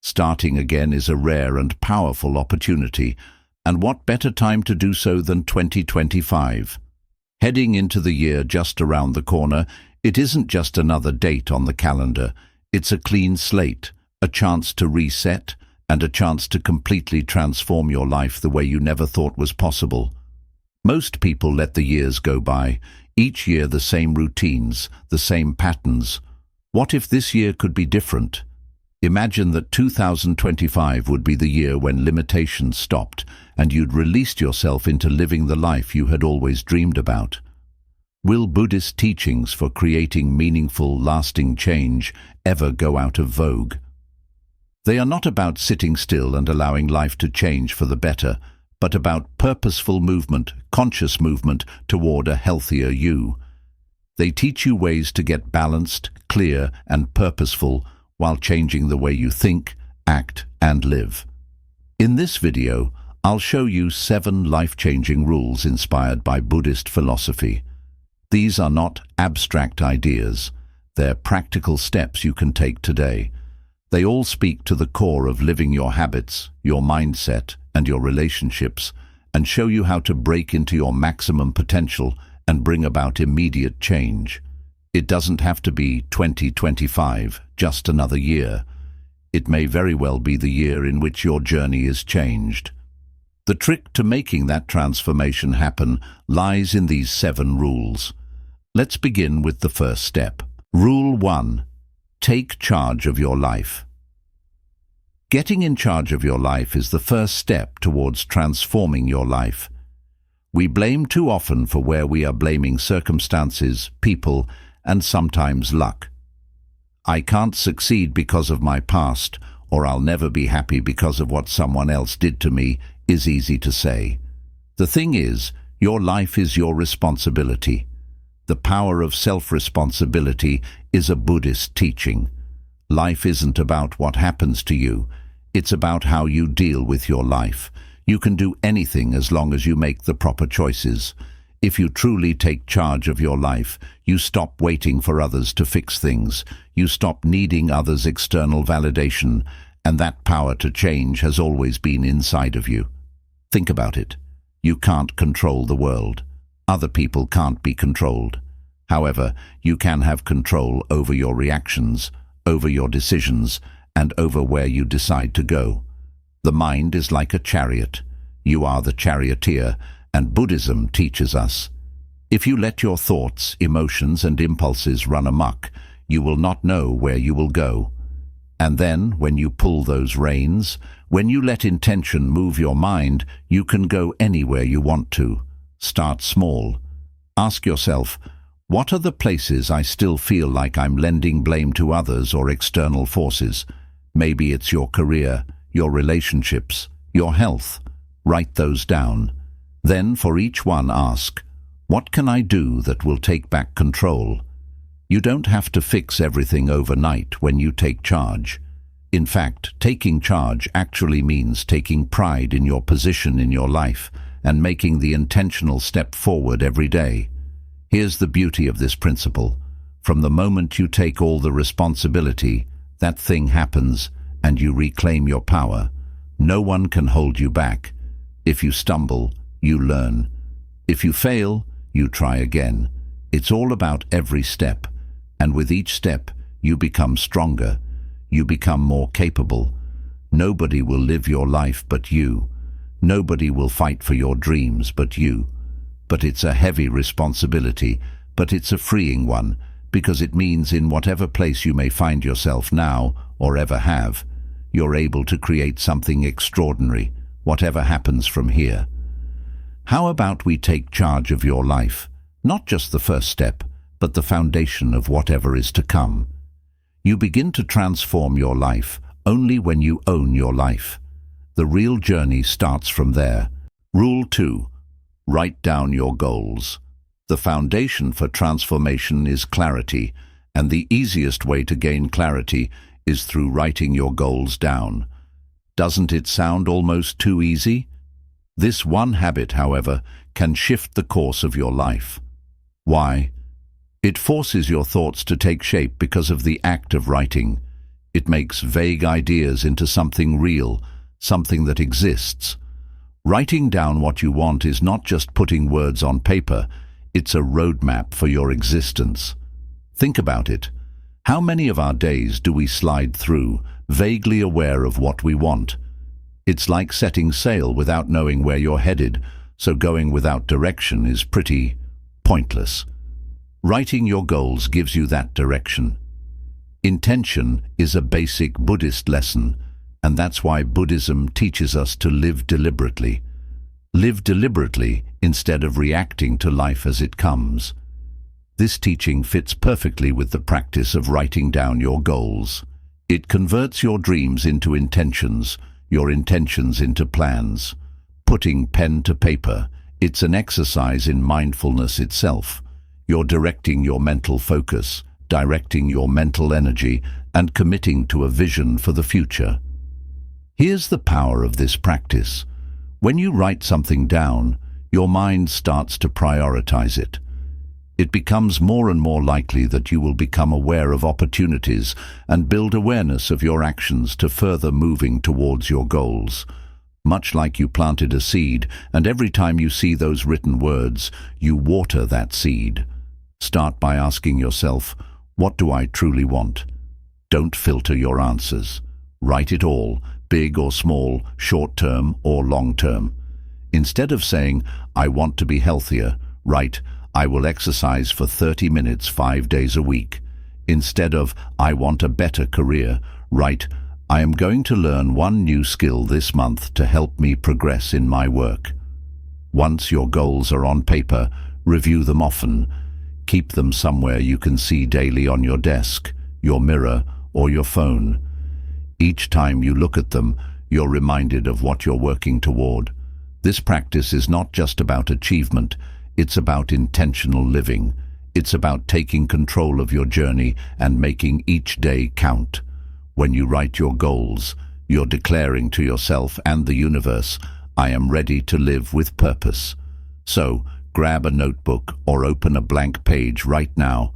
Starting again is a rare and powerful opportunity, and what better time to do so than 2025? Heading into the year just around the corner, it isn't just another date on the calendar. It's a clean slate, a chance to reset, and a chance to completely transform your life the way you never thought was possible. Most people let the years go by, each year the same routines, the same patterns. What if this year could be different? Imagine that 2025 would be the year when limitations stopped and you'd released yourself into living the life you had always dreamed about. Will Buddhist teachings for creating meaningful, lasting change ever go out of vogue? They are not about sitting still and allowing life to change for the better, but about purposeful movement, conscious movement toward a healthier you. They teach you ways to get balanced, clear, and purposeful while changing the way you think, act, and live. In this video, I'll show you 7 life-changing rules inspired by Buddhist philosophy. These are not abstract ideas. They're practical steps you can take today. They all speak to the core of living your habits, your mindset, and your relationships, and show you how to break into your maximum potential and bring about immediate change. It doesn't have to be 2025, just another year. It may very well be the year in which your journey is changed. The trick to making that transformation happen lies in these 7 rules. Let's begin with the first step. Rule 1. Take charge of your life. Getting in charge of your life is the first step towards transforming your life. We blame too often for where we are blaming circumstances, people, and sometimes luck. I can't succeed because of my past, or I'll never be happy because of what someone else did to me, is easy to say. The thing is, your life is your responsibility. The power of self-responsibility is a Buddhist teaching. Life isn't about what happens to you. It's about how you deal with your life. You can do anything as long as you make the proper choices. If you truly take charge of your life, you stop waiting for others to fix things. You stop needing others' external validation, and that power to change has always been inside of you. Think about it. You can't control the world. Other people can't be controlled. However, you can have control over your reactions, over your decisions, and over where you decide to go. The mind is like a chariot. You are the charioteer, and Buddhism teaches us, if you let your thoughts, emotions, and impulses run amok, you will not know where you will go. And then, when you pull those reins, when you let intention move your mind, you can go anywhere you want to. Start small. Ask yourself, what are the places I still feel like I'm lending blame to others or external forces? Maybe it's your career, your relationships, your health. Write those down. Then for each one ask, what can I do that will take back control? You don't have to fix everything overnight when you take charge. In fact, taking charge actually means taking pride in your position in your life and making the intentional step forward every day. Here's the beauty of this principle. From the moment you take all the responsibility, that thing happens and you reclaim your power. No one can hold you back. If you stumble, you learn. If you fail, you try again. It's all about every step, and with each step, you become stronger. You become more capable. Nobody will live your life but you. Nobody will fight for your dreams but you. But it's a heavy responsibility, but it's a freeing one, because it means in whatever place you may find yourself now, or ever have, you're able to create something extraordinary, whatever happens from here. How about we take charge of your life, not just the first step, but the foundation of whatever is to come. You begin to transform your life only when you own your life. The real journey starts from there. Rule 2. Write down your goals. The foundation for transformation is clarity, and the easiest way to gain clarity is through writing your goals down. Doesn't it sound almost too easy? This one habit, however, can shift the course of your life. Why? It forces your thoughts to take shape because of the act of writing. It makes vague ideas into something real, something that exists. Writing down what you want is not just putting words on paper, it's a roadmap for your existence. Think about it. How many of our days do we slide through, vaguely aware of what we want? It's like setting sail without knowing where you're headed, so going without direction is pretty pointless. Writing your goals gives you that direction. Intention is a basic Buddhist lesson, and that's why Buddhism teaches us to live deliberately. Live deliberately instead of reacting to life as it comes. This teaching fits perfectly with the practice of writing down your goals. It converts your dreams into intentions, your intentions into plans. Putting pen to paper, it's an exercise in mindfulness itself. You're directing your mental focus, directing your mental energy, and committing to a vision for the future. Here's the power of this practice. When you write something down, your mind starts to prioritize it. It becomes more and more likely that you will become aware of opportunities and build awareness of your actions to further moving towards your goals. Much like you planted a seed, and every time you see those written words, you water that seed. Start by asking yourself, what do I truly want? Don't filter your answers. Write it all, big or small, short-term or long-term. Instead of saying, I want to be healthier, write, I will exercise for 30 minutes 5 days a week. Instead of, I want a better career, write, I am going to learn one new skill this month to help me progress in my work. Once your goals are on paper, review them often. Keep them somewhere you can see daily on your desk, your mirror, or your phone. Each time you look at them, you're reminded of what you're working toward. This practice is not just about achievement, it's about intentional living. It's about taking control of your journey and making each day count. When you write your goals, you're declaring to yourself and the universe, I am ready to live with purpose. So, grab a notebook or open a blank page right now.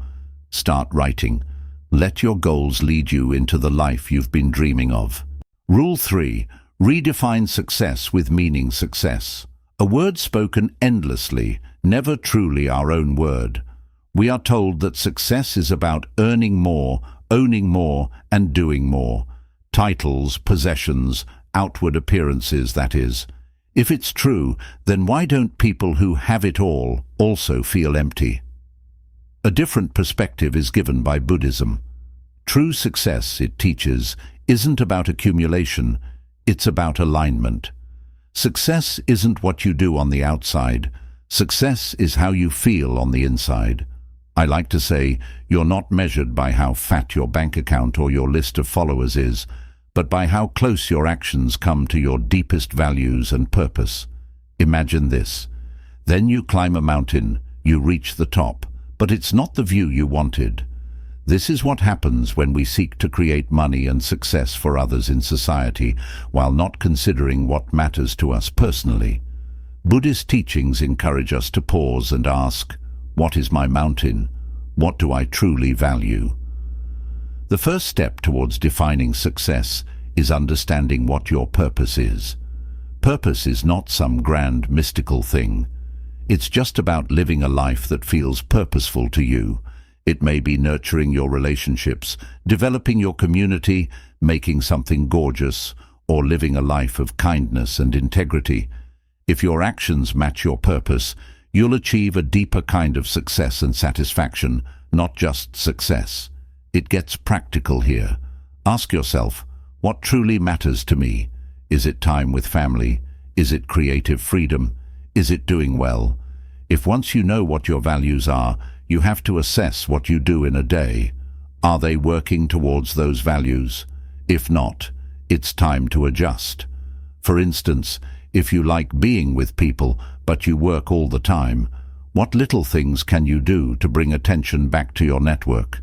Start writing. Let your goals lead you into the life you've been dreaming of. Rule 3. Redefine success with meaning success. A word spoken endlessly, never truly our own word. We are told that success is about earning more, owning more, and doing more. Titles, possessions, outward appearances, that is. If it's true, then why don't people who have it all also feel empty? A different perspective is given by Buddhism. True success, it teaches, isn't about accumulation, it's about alignment. Success isn't what you do on the outside. Success is how you feel on the inside. I like to say, you're not measured by how fat your bank account or your list of followers is, but by how close your actions come to your deepest values and purpose. Imagine this. Then you climb a mountain, you reach the top, but it's not the view you wanted. This is what happens when we seek to create money and success for others in society, while not considering what matters to us personally. Buddhist teachings encourage us to pause and ask, what is my mountain? What do I truly value? The first step towards defining success is understanding what your purpose is. Purpose is not some grand mystical thing. It's just about living a life that feels purposeful to you. It may be nurturing your relationships, developing your community, making something gorgeous, or living a life of kindness and integrity. If your actions match your purpose, you'll achieve a deeper kind of success and satisfaction, not just success. It gets practical here. Ask yourself, what truly matters to me? Is it time with family? Is it creative freedom? Is it doing well? If once you know what your values are, you have to assess what you do in a day. Are they working towards those values? If not, it's time to adjust. For instance, if you like being with people, but you work all the time, what little things can you do to bring attention back to your network?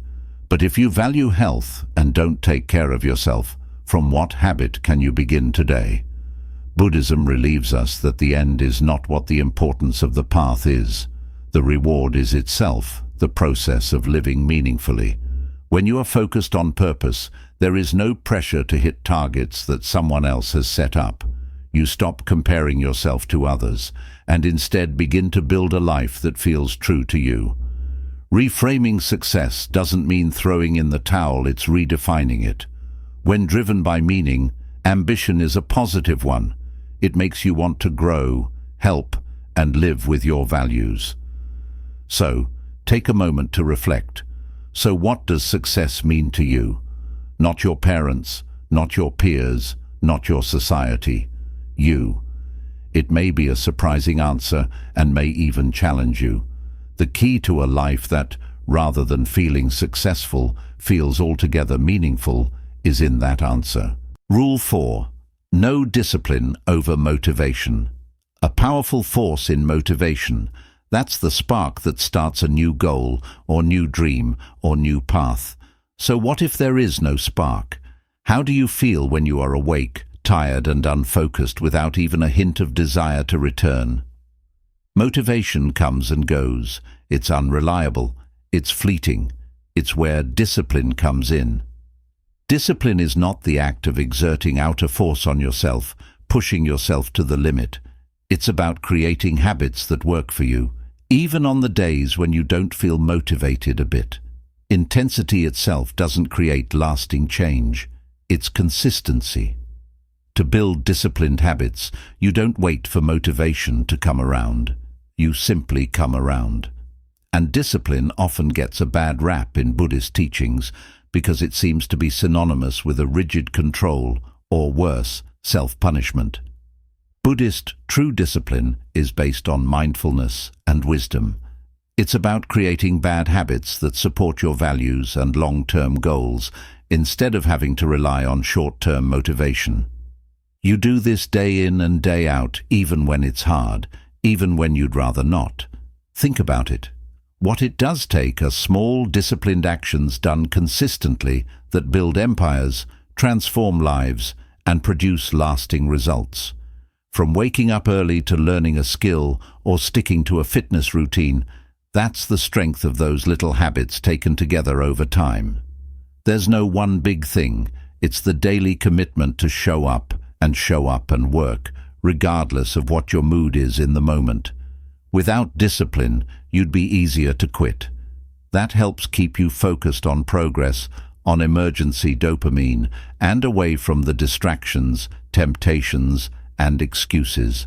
But if you value health and don't take care of yourself, from what habit can you begin today? Buddhism relieves us that the end is not what the importance of the path is. The reward is itself, the process of living meaningfully. When you are focused on purpose, There is no pressure to hit targets that someone else has set up. You stop comparing yourself to others and instead begin to build a life that feels true to you. Reframing success doesn't mean throwing in the towel, it's redefining it. When driven by meaning, ambition is a positive one. It makes you want to grow, help, and live with your values. So, take a moment to reflect. So what does success mean to you? Not your parents, not your peers, not your society. You. It may be a surprising answer and may even challenge you. The key to a life that, rather than feeling successful, feels altogether meaningful is in that answer. Rule 4. No discipline over motivation. A powerful force in motivation. That's the spark that starts a new goal, or new dream, or new path. So what if there is no spark? How do you feel when you are awake, tired and unfocused without even a hint of desire to return? Motivation comes and goes. It's unreliable. It's fleeting. It's where discipline comes in. Discipline is not the act of exerting outer force on yourself, pushing yourself to the limit. It's about creating habits that work for you, even on the days when you don't feel motivated a bit. Intensity itself doesn't create lasting change. It's consistency. To build disciplined habits, you don't wait for motivation to come around. You simply come around. And discipline often gets a bad rap in Buddhist teachings because it seems to be synonymous with a rigid control, or worse, self-punishment. Buddhist true discipline is based on mindfulness and wisdom. It's about creating bad habits that support your values and long-term goals instead of having to rely on short-term motivation. You do this day in and day out, even when it's hard, even when you'd rather not. Think about it. What it does take are small, disciplined actions done consistently that build empires, transform lives, and produce lasting results. From waking up early to learning a skill or sticking to a fitness routine, that's the strength of those little habits taken together over time. There's no one big thing. It's the daily commitment to show up and work, regardless of what your mood is in the moment. Without discipline, you'd be easier to quit. That helps keep you focused on progress, on emergency dopamine, and away from the distractions, temptations, and excuses.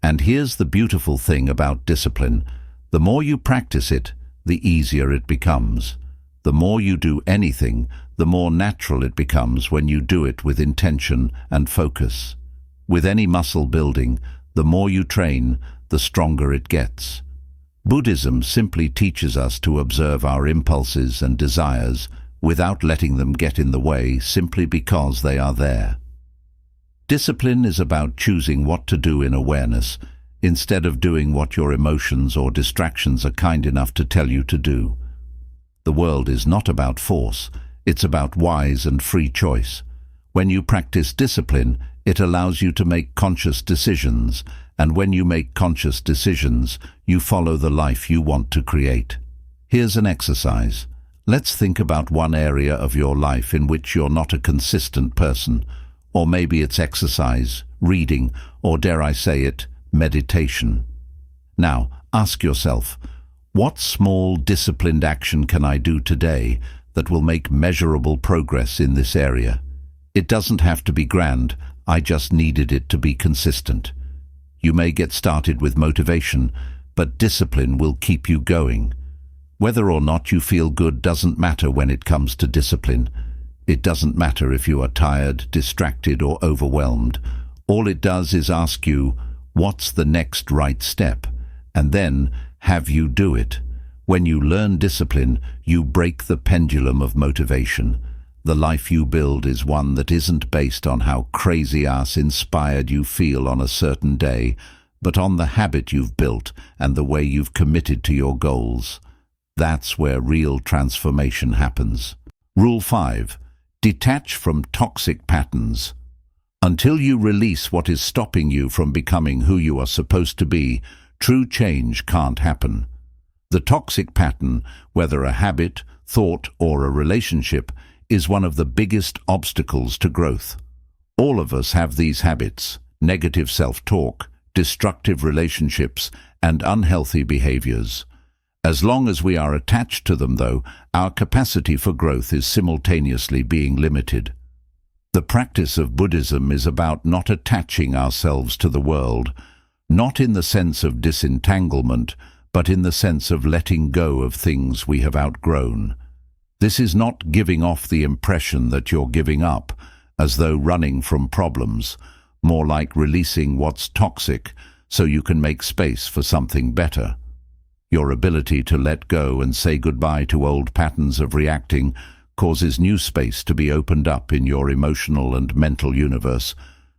And here's the beautiful thing about discipline. The more you practice it, the easier it becomes. The more you do anything, the more natural it becomes when you do it with intention and focus. With any muscle building, the more you train, the stronger it gets. Buddhism simply teaches us to observe our impulses and desires without letting them get in the way simply because they are there. Discipline is about choosing what to do in awareness instead of doing what your emotions or distractions are kind enough to tell you to do. The world is not about force, it's about wise and free choice. When you practice discipline, it allows you to make conscious decisions, and when you make conscious decisions, you follow the life you want to create. Here's an exercise. Let's think about one area of your life in which you're not a consistent person, or maybe it's exercise, reading, or dare I say it, meditation. Now, ask yourself, what small disciplined action can I do today that will make measurable progress in this area? It doesn't have to be grand, I just needed it to be consistent. You may get started with motivation, but discipline will keep you going. Whether or not you feel good doesn't matter when it comes to discipline. It doesn't matter if you are tired, distracted, or overwhelmed. All it does is ask you, what's the next right step? And then, have you do it. When you learn discipline, you break the pendulum of motivation. The life you build is one that isn't based on how crazy-ass inspired you feel on a certain day, but on the habit you've built and the way you've committed to your goals. That's where real transformation happens. Rule 5. Detach from toxic patterns. Until you release what is stopping you from becoming who you are supposed to be, true change can't happen. The toxic pattern, whether a habit, thought, or a relationship, is one of the biggest obstacles to growth. All of us have these habits: negative self-talk, destructive relationships, and unhealthy behaviors. As long as we are attached to them, though, our capacity for growth is simultaneously being limited. The practice of Buddhism is about not attaching ourselves to the world, not in the sense of disentanglement, but in the sense of letting go of things we have outgrown. This is not giving off the impression that you're giving up, as though running from problems, more like releasing what's toxic so you can make space for something better. Your ability to let go and say goodbye to old patterns of reacting causes new space to be opened up in your emotional and mental universe,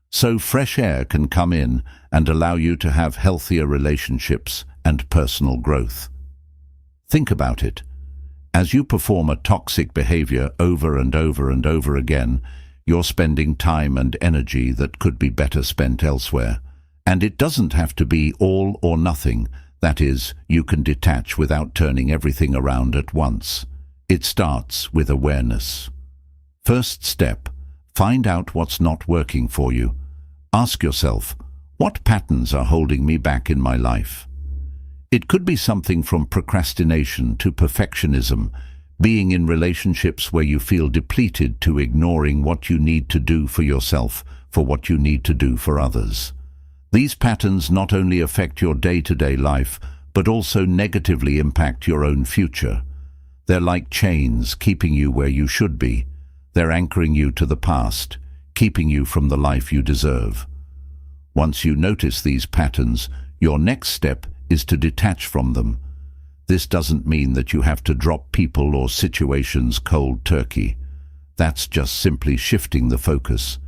so fresh air can come in and allow you to have healthier relationships and personal growth. Think about it. As you perform a toxic behavior over and over and over again, you're spending time and energy that could be better spent elsewhere. And it doesn't have to be all or nothing. That is, you can detach without turning everything around at once. It starts with awareness. First step, find out what's not working for you. Ask yourself, what patterns are holding me back in my life? It could be something from procrastination to perfectionism, being in relationships where you feel depleted, to ignoring what you need to do for yourself for what you need to do for others. These patterns not only affect your day-to-day life, but also negatively impact your own future. They're like chains keeping you where you should be. They're anchoring you to the past, keeping you from the life you deserve. Once you notice these patterns, your next step is to detach from them. This doesn't mean that you have to drop people or situations cold turkey. That's just simply shifting the focus.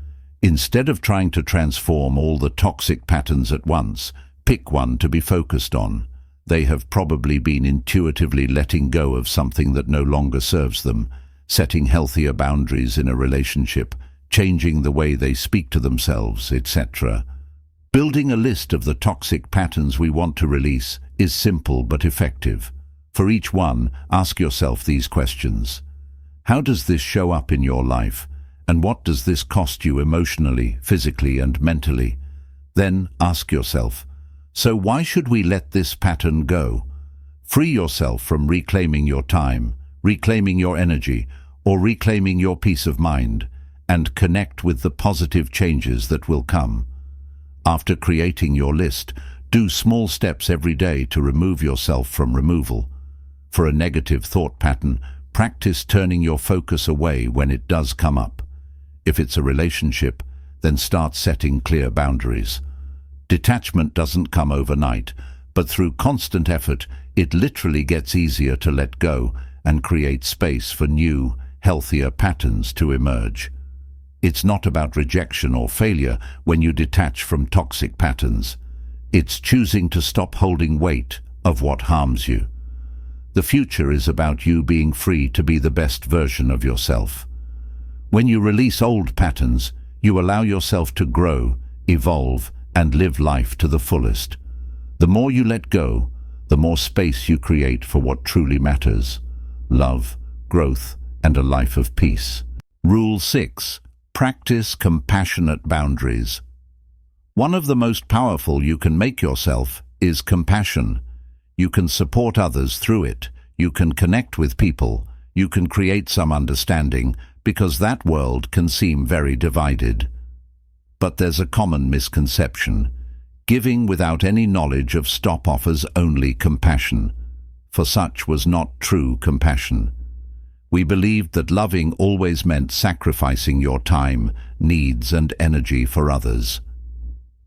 Instead of trying to transform all the toxic patterns at once, pick one to be focused on. They have probably been intuitively letting go of something that no longer serves them, setting healthier boundaries in a relationship, changing the way they speak to themselves, etc. Building a list of the toxic patterns we want to release is simple but effective. For each one, ask yourself these questions. How does this show up in your life? And what does this cost you emotionally, physically, and mentally? Then ask yourself, so why should we let this pattern go? Free yourself from reclaiming your time, reclaiming your energy, or reclaiming your peace of mind, and connect with the positive changes that will come. After creating your list, do small steps every day to remove yourself from removal. For a negative thought pattern, practice turning your focus away when it does come up. If it's a relationship, then start setting clear boundaries. Detachment doesn't come overnight, but through constant effort, it literally gets easier to let go and create space for new, healthier patterns to emerge. It's not about rejection or failure when you detach from toxic patterns. It's choosing to stop holding weight of what harms you. The future is about you being free to be the best version of yourself. When you release old patterns, you allow yourself to grow, evolve, and live life to the fullest. The more you let go, the more space you create for what truly matters: love, growth, and a life of peace. Rule 6. Practice compassionate boundaries. One of the most powerful you can make yourself is compassion. You can support others through it. You can connect with people. You can create some understanding, because that world can seem very divided. But there's a common misconception. Giving without any knowledge of stop offers only compassion. For such was not true compassion. We believed that loving always meant sacrificing your time, needs, and energy for others.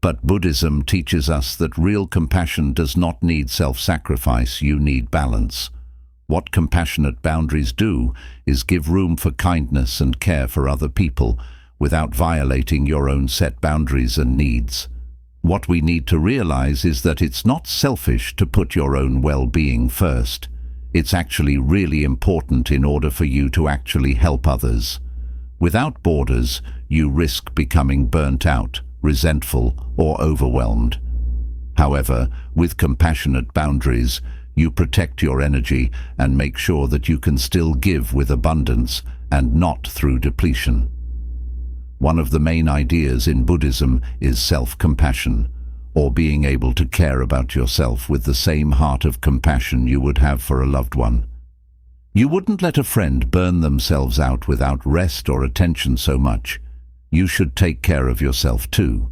But Buddhism teaches us that real compassion does not need self-sacrifice. You need balance. What compassionate boundaries do is give room for kindness and care for other people without violating your own set boundaries and needs. What we need to realize is that it's not selfish to put your own well-being first. It's actually really important in order for you to actually help others. Without borders, you risk becoming burnt out, resentful, or overwhelmed. However, with compassionate boundaries, you protect your energy and make sure that you can still give with abundance and not through depletion. One of the main ideas in Buddhism is self-compassion, or being able to care about yourself with the same heart of compassion you would have for a loved one. You wouldn't let a friend burn themselves out without rest or attention so much. You should take care of yourself too.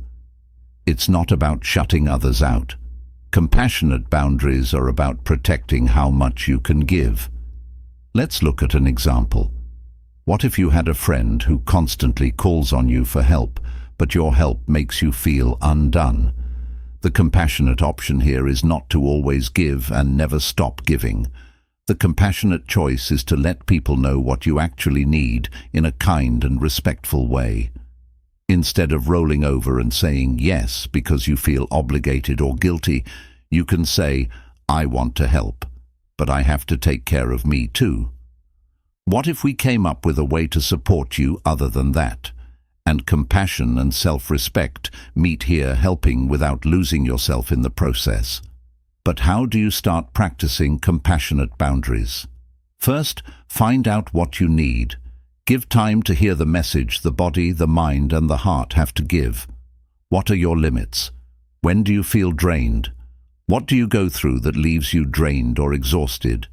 It's not about shutting others out. Compassionate boundaries are about protecting how much you can give. Let's look at an example. What if you had a friend who constantly calls on you for help, but your help makes you feel undone? The compassionate option here is not to always give and never stop giving. The compassionate choice is to let people know what you actually need in a kind and respectful way. Instead of rolling over and saying yes because you feel obligated or guilty, you can say, "I want to help, but I have to take care of me too." What if we came up with a way to support you other than that? And compassion and self-respect meet here, helping without losing yourself in the process. But how do you start practicing compassionate boundaries? First, find out what you need. Give time to hear the message the body, the mind, and the heart have to give. What are your limits? When do you feel drained? What do you go through that leaves you drained or exhausted?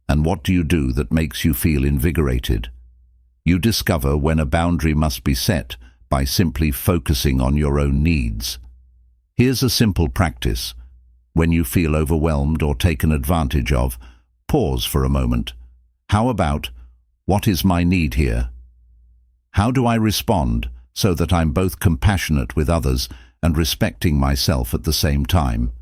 And what do you do that makes you feel invigorated? You discover when a boundary must be set by simply focusing on your own needs. Here's a simple practice. When you feel overwhelmed or taken advantage of, pause for a moment. How about, what is my need here? How do I respond so that I'm both compassionate with others and respecting myself at the same time?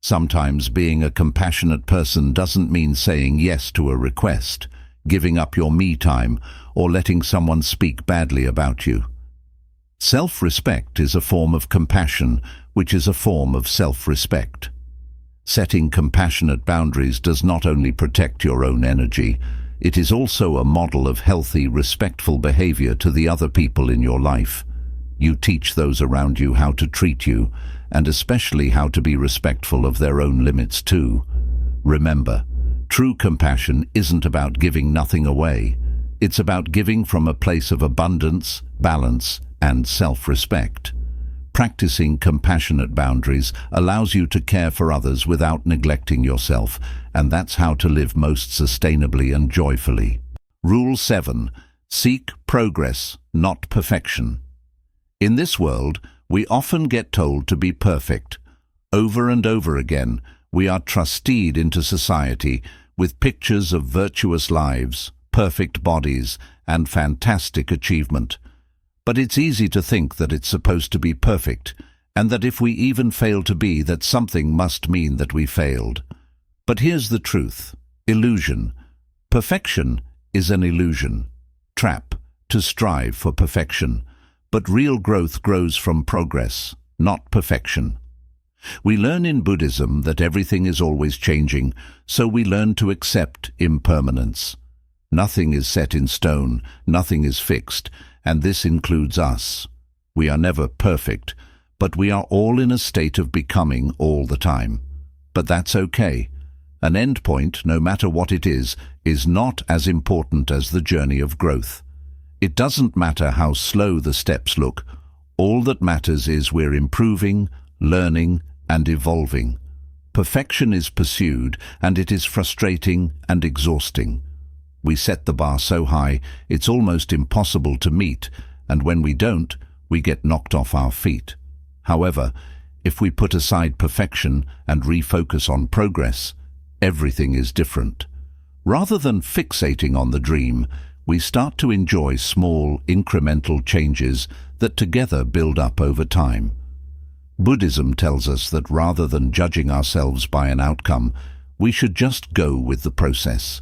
Sometimes being a compassionate person doesn't mean saying yes to a request, giving up your me time, or letting someone speak badly about you. Self-respect is a form of compassion, which is a form of self-respect. Setting compassionate boundaries does not only protect your own energy, it is also a model of healthy, respectful behavior to the other people in your life. You teach those around you how to treat you, and especially how to be respectful of their own limits too. Remember, true compassion isn't about giving nothing away. It's about giving from a place of abundance, balance, and self-respect. Practicing compassionate boundaries allows you to care for others without neglecting yourself, and that's how to live most sustainably and joyfully. Rule 7. Seek progress, not perfection. In this world, we often get told to be perfect. Over and over again, we are trusteed into society with pictures of virtuous lives, perfect bodies, and fantastic achievement. But it's easy to think that it's supposed to be perfect, and that if we even fail to be, that something must mean that we failed. But here's the truth. Illusion. Perfection is an illusion. Trap. To strive for perfection. But real growth grows from progress, not perfection. We learn in Buddhism that everything is always changing, so we learn to accept impermanence. Nothing is set in stone, nothing is fixed, and this includes us. We are never perfect, but we are all in a state of becoming all the time. But that's okay. An endpoint, no matter what it is not as important as the journey of growth. It doesn't matter how slow the steps look. All that matters is we're improving, learning, and evolving. Perfection is pursued, and it is frustrating and exhausting. We set the bar so high, it's almost impossible to meet, and when we don't, we get knocked off our feet. However, if we put aside perfection and refocus on progress, everything is different. Rather than fixating on the dream, we start to enjoy small, incremental changes that together build up over time. Buddhism tells us that rather than judging ourselves by an outcome, we should just go with the process.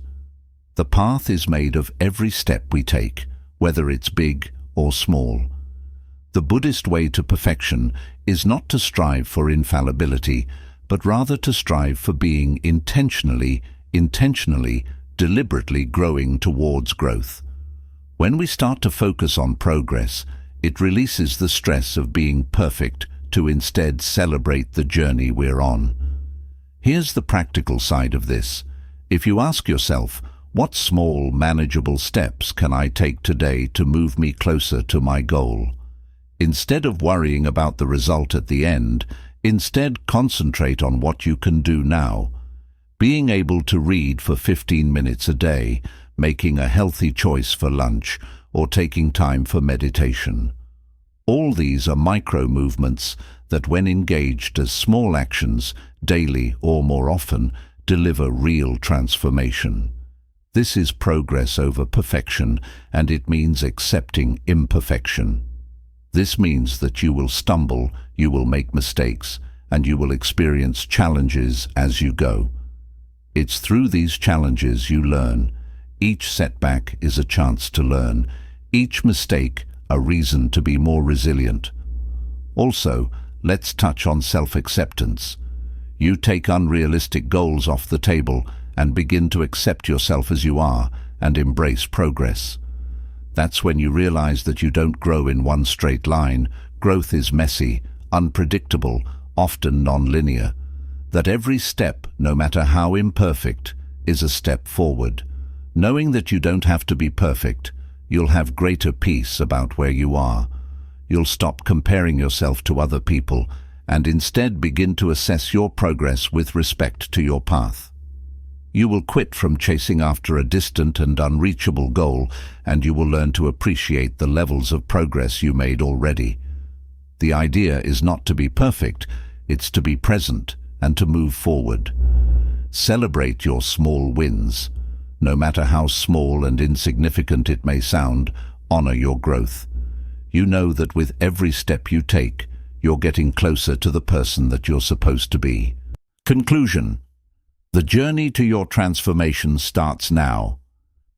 The path is made of every step we take, whether it's big or small. The Buddhist way to perfection is not to strive for infallibility, but rather to strive for being intentionally, deliberately growing towards growth. When we start to focus on progress, it releases the stress of being perfect to instead celebrate the journey we're on. Here's the practical side of this. If you ask yourself, What small, manageable steps can I take today to move me closer to my goal? Instead of worrying about the result at the end, instead concentrate on what you can do now. Being able to read for 15 minutes a day, making a healthy choice for lunch, or taking time for meditation. All these are micro movements that, when engaged as small actions, daily or more often, deliver real transformation. This is progress over perfection, and it means accepting imperfection. This means that you will stumble, you will make mistakes, and you will experience challenges as you go. It's through these challenges you learn. Each setback is a chance to learn. Each mistake a reason to be more resilient. Also, let's touch on self-acceptance. You take unrealistic goals off the table and begin to accept yourself as you are and embrace progress. That's when you realize that you don't grow in one straight line. Growth is messy, unpredictable, often non-linear. That every step, no matter how imperfect, is a step forward. Knowing that you don't have to be perfect, you'll have greater peace about where you are. You'll stop comparing yourself to other people and instead begin to assess your progress with respect to your path. You will quit from chasing after a distant and unreachable goal, and you will learn to appreciate the levels of progress you made already. The idea is not to be perfect, it's to be present and to move forward. Celebrate your small wins. No matter how small and insignificant it may sound, honor your growth. You know that with every step you take, you're getting closer to the person that you're supposed to be. Conclusion. The journey to your transformation starts now.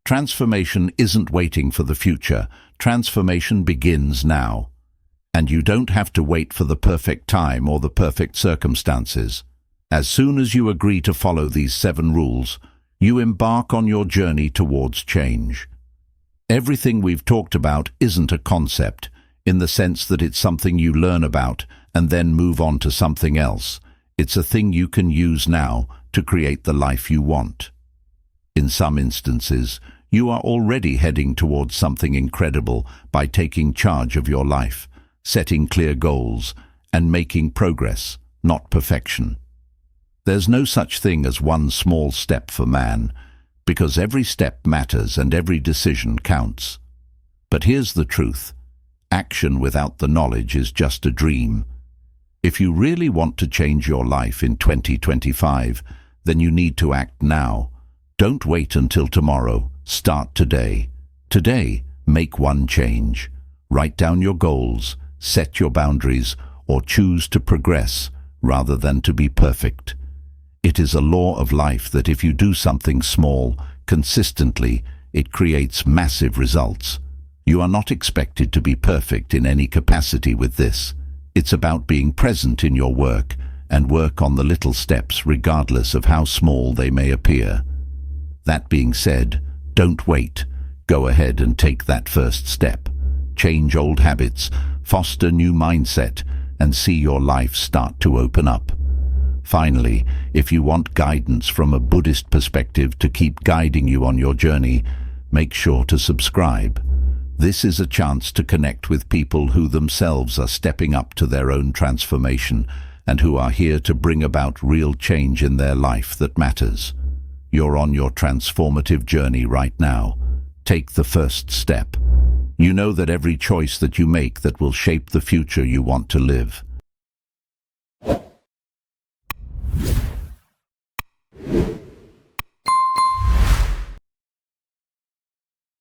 Transformation isn't waiting for the future. Transformation begins now. And you don't have to wait for the perfect time or the perfect circumstances. As soon as you agree to follow these 7 rules, you embark on your journey towards change. Everything we've talked about isn't a concept, in the sense that it's something you learn about and then move on to something else. It's a thing you can use now to create the life you want. In some instances, you are already heading towards something incredible by taking charge of your life, setting clear goals, and making progress, not perfection. There's no such thing as one small step for man, because every step matters and every decision counts. But here's the truth. Action without the knowledge is just a dream. If you really want to change your life in 2025, then you need to act now. Don't wait until tomorrow. Start today. Today, make one change. Write down your goals, set your boundaries, or choose to progress rather than to be perfect. It is a law of life that if you do something small, consistently, it creates massive results. You are not expected to be perfect in any capacity with this. It's about being present in your work and work on the little steps regardless of how small they may appear. That being said, don't wait. Go ahead and take that first step. Change old habits, foster new mindset, and see your life start to open up. Finally, if you want guidance from a Buddhist perspective to keep guiding you on your journey, make sure to subscribe. This is a chance to connect with people who themselves are stepping up to their own transformation and who are here to bring about real change in their life that matters. You're on your transformative journey right now. Take the first step. You know that every choice that you make that will shape the future you want to live.